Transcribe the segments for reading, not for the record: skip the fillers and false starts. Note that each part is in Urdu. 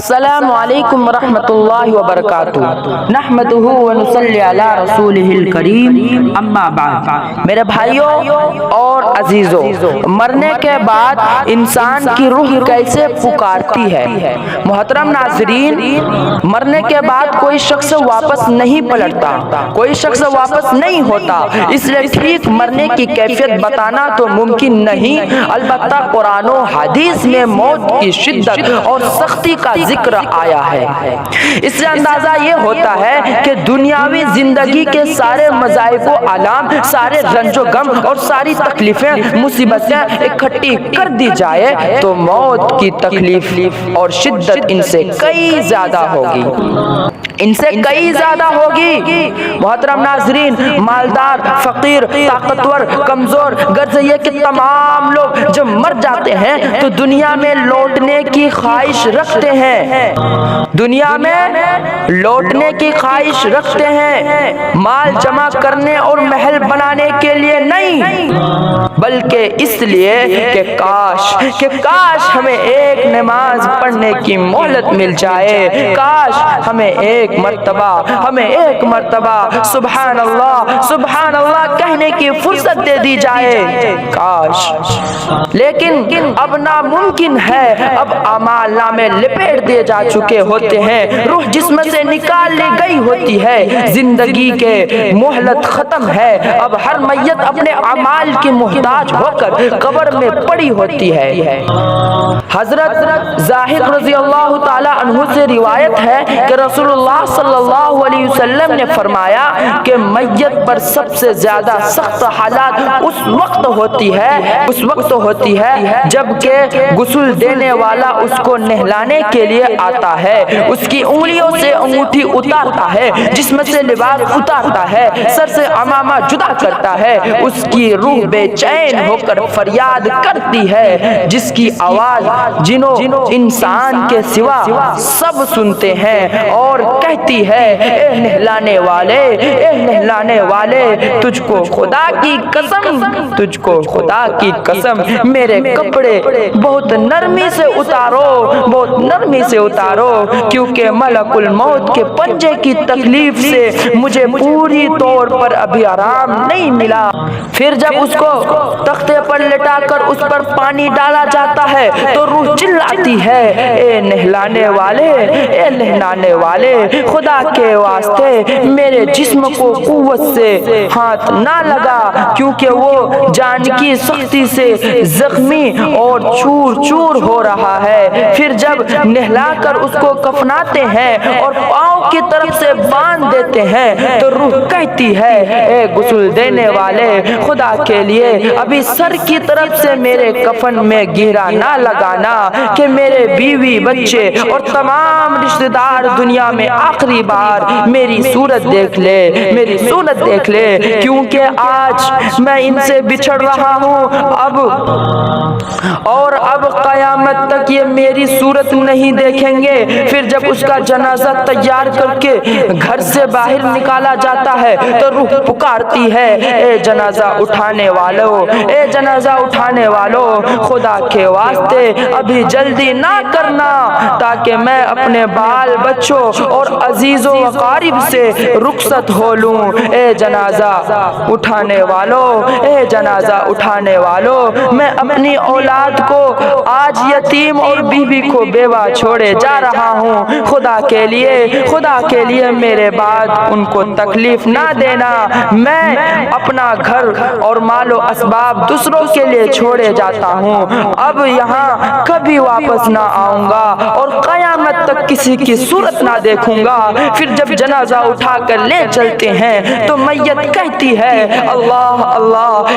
السلام علیکم ورحمۃ اللہ وبرکاتہ نحمدہ ونصلی علی رسولہ الکریم اما بعد۔ میرے بھائیوں اور عزیزوں، مرنے کے بعد انسان کی روح کیسے پکارتی ہے؟ محترم ناظرین، مرنے کے بعد کوئی شخص واپس نہیں پلٹتا، کوئی شخص واپس نہیں ہوتا، اس لیے ٹھیک مرنے کی کیفیت بتانا تو ممکن نہیں، البتہ قرآن و حدیث میں موت کی شدت اور سختی کا ذکر آیا ہے۔ اس سے اندازہ یہ ہوتا ہے کہ دنیاوی زندگی کے سارے مصائب و آلام، سارے رنج و غم اور ساری تکلیفیں، مصیبتیں اکٹھی کر دی جائے تو موت کی تکلیف اور شدت ان سے کئی زیادہ ہوگی، ان سے کئی زیادہ ہوگی۔ محترم ناظرین، مالدار، فقیر، طاقتور، کمزور، غرض یہ کہ تمام لوگ جب مر جاتے ہیں تو دنیا میں لوٹنے کی خواہش رکھتے ہیں، دنیا میں لوٹنے کی خواہش رکھتے ہیں، مال جمع کرنے اور محل بنانے کے لیے نہیں، بلکہ اس لیے کہ کاش ہمیں ایک نماز پڑھنے کی مہلت مل جائے، کاش ہمیں ایک مرتبہ سبحان اللہ کہنے کی فرصت دے دی جائے، کاش۔ لیکن اب ناممکن ہے، اب اعمال نامے لپیٹ دیے جا چکے ہوتے ہیں، روح جسم سے نکال لی گئی ہوتی ہے، زندگی کے مہلت ختم ہے، اب ہر میت اپنے اعمال کی محتاج ہو کر قبر میں پڑی ہوتی ہے۔ حضرت زاہد رضی اللہ تعالی عنہ سے روایت ہے کہ رسول اللہ صلی اللہ علیہ وسلم نے فرمایا کہ میت پر سب سے زیادہ سخت حالات اس وقت ہوتی ہے جبکہ غسل دینے والا اس کو نہلانے کے لیے آتا ہے، اس کی انگلیوں سے انگوٹھی اتارتا ہے، جسم سے لباس اتارتا ہے، سر سے عمامہ جدا کرتا ہے، اس کی روح بے چین ہو کر فریاد کرتی ہے، جس کی آواز جنوں انسان کے سوا سب سنتے ہیں، اور کہتی ہے اے نہلانے والے تجھ کو خدا کی قسم میرے کپڑے بہت نرمی سے اتارو کیونکہ ملک الموت کے پنجے کی تکلیف سے مجھے پوری طور پر ابھی آرام نہیں ملا۔ پھر جب اس کو تختے پر لٹا کر اس پر پانی ڈالا جاتا ہے تو روح چلاتی ہے اے نہلانے والے خدا کے واسطے میرے جسم کو قوت سے ہاتھ نہ لگا، کیونکہ وہ جان کی سختی سے زخمی اور چور ہو رہا ہے۔ پھر جب نہلا کر اس کو کفناتے ہیں اور پاؤں کی طرف سے باندھ دیتے ہیں تو روح کہتی ہے اے غسل دینے والے خدا کے لیے ابھی سر کی طرف سے میرے کفن میں گہرا نہ لگانا کہ میرے بیوی بچے اور تمام رشتہ دار دنیا میں آخری بار میری صورت دیکھ لے کیونکہ آج میں ان سے بچھڑ رہا ہوں، اب قیامت تک یہ میری صورت نہیں دیکھیں گے۔ پھر جب اس کا جنازہ تیار کر کے گھر سے باہر نکالا جاتا ہے تو روح پکارتی ہے اے جنازہ اٹھانے والوں خدا کے واسطے ابھی جلدی نہ کرنا تاکہ میں اپنے بال بچوں اور عزیز و اقارب سے رخصت ہو لوں۔ اے جنازہ اٹھانے والوں میں اپنی اولاد کو آج یتیم اور بیوی کو بیوہ چھوڑے جا رہا ہوں، خدا کے لیے میرے بعد ان کو تکلیف نہ دینا، میں اپنا گھر اور مال و اسباب دوسروں کے لیے چھوڑے جاتا ہوں، اب یہاں کبھی واپس نہ آؤں گا اور قیامت تک کسی کی صورت نہ دیکھوں گا۔ پھر جب جنازہ اٹھا کر لے چلتے ہیں تو میت کہتی ہے اللہ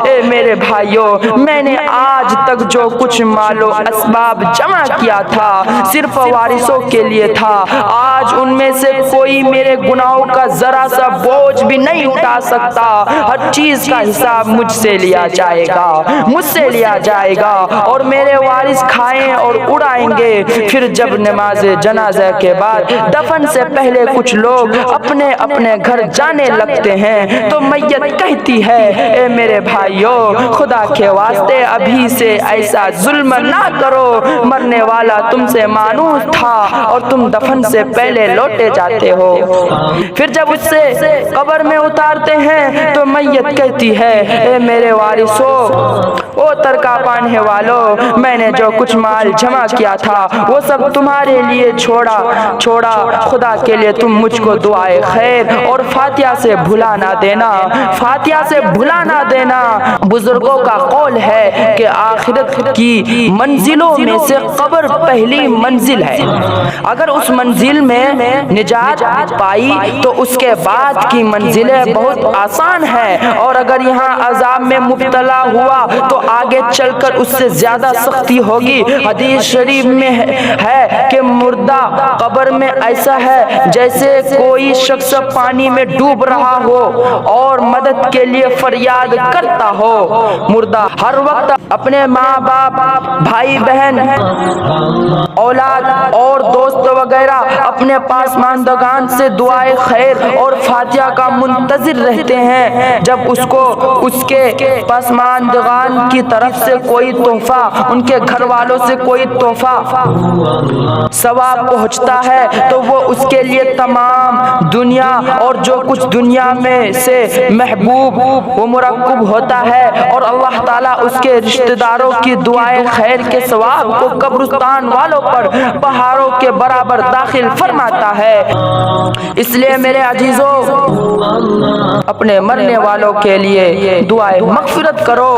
اے میرے بھائیوں، میں نے آج تک جو کچھ مال و اسباب جمع کیا تھا صرف وارثوں کے لیے تھا، آج ان میں سے کوئی میرے گناہوں کا ذرا سا بوجھ بھی نہیں اٹھا سکتا، ہر چیز کا حساب مجھ سے لیا جائے گا اور میرے وارث کھائیں اور اڑائیں گے۔ پھر جب نماز جنازہ جنازے کے بعد دفن سے پہلے کچھ لوگ اپنے اپنے گھر جانے لگتے ہیں تو میت کہتی ہے اے میرے بھائیو خدا کے واسطے ابھی سے ایسا ظلم نہ کرو، مرنے والا تم سے مانوس تھا اور تم دفن سے پہلے لوٹے جاتے ہو۔ پھر جب اس سے قبر میں اتارتے ہیں تو میت کہتی ہے اے میرے وارثو، او ترکا پانے والو، میں نے جو کچھ مال جمع کیا تھا وہ سب تمہارے لیے چھوڑا، خدا کے لیے تم مجھ کو دعائے خیر اور فاتحہ سے بھلا نہ دینا، فاتحہ سے بھلا نہ دینا۔ بزرگوں کا قول ہے کہ آخرت کی منزلوں میں سے قبر پہلی منزل ہے، اگر اس منزل میں نجات پائی تو اس کے بعد کی منزلیں بہت آسان ہیں، اور اگر یہاں عذاب میں مبتلا ہوا تو آگے چل کر اس سے زیادہ سختی ہوگی۔ حدیث شریف میں ہے کہ مردہ قبر میں ایسا ہے جیسے کوئی شخص پانی میں ڈوب رہا ہو اور مدد کے لیے فریاد کرتا ہو۔ مردہ ہر وقت اپنے ماں باپ، بھائی بہن، اولاد اور دوست وغیرہ اپنے پسماندگان سے دعائے خیر اور فاتحہ کا منتظر رہتے ہیں۔ جب اس کو اس کے پسماندگان کی طرف سے کوئی تحفہ، ان کے گھر والوں سے کوئی تحفہ ثواب پہنچتا ہے تو وہ اس کے لیے تمام دنیا اور جو کچھ دنیا میں سے محبوب و مرکب ہوتا ہے، اور اللہ تعالیٰ اس کے رشتہ داروں کی دعائے خیر کے ثواب کو قبرستان والوں پر پہاڑوں کے برابر داخل فرماتا ہے۔ اس لیے میرے عزیزو، اپنے مرنے والوں کے لیے دعائے مغفرت کرو۔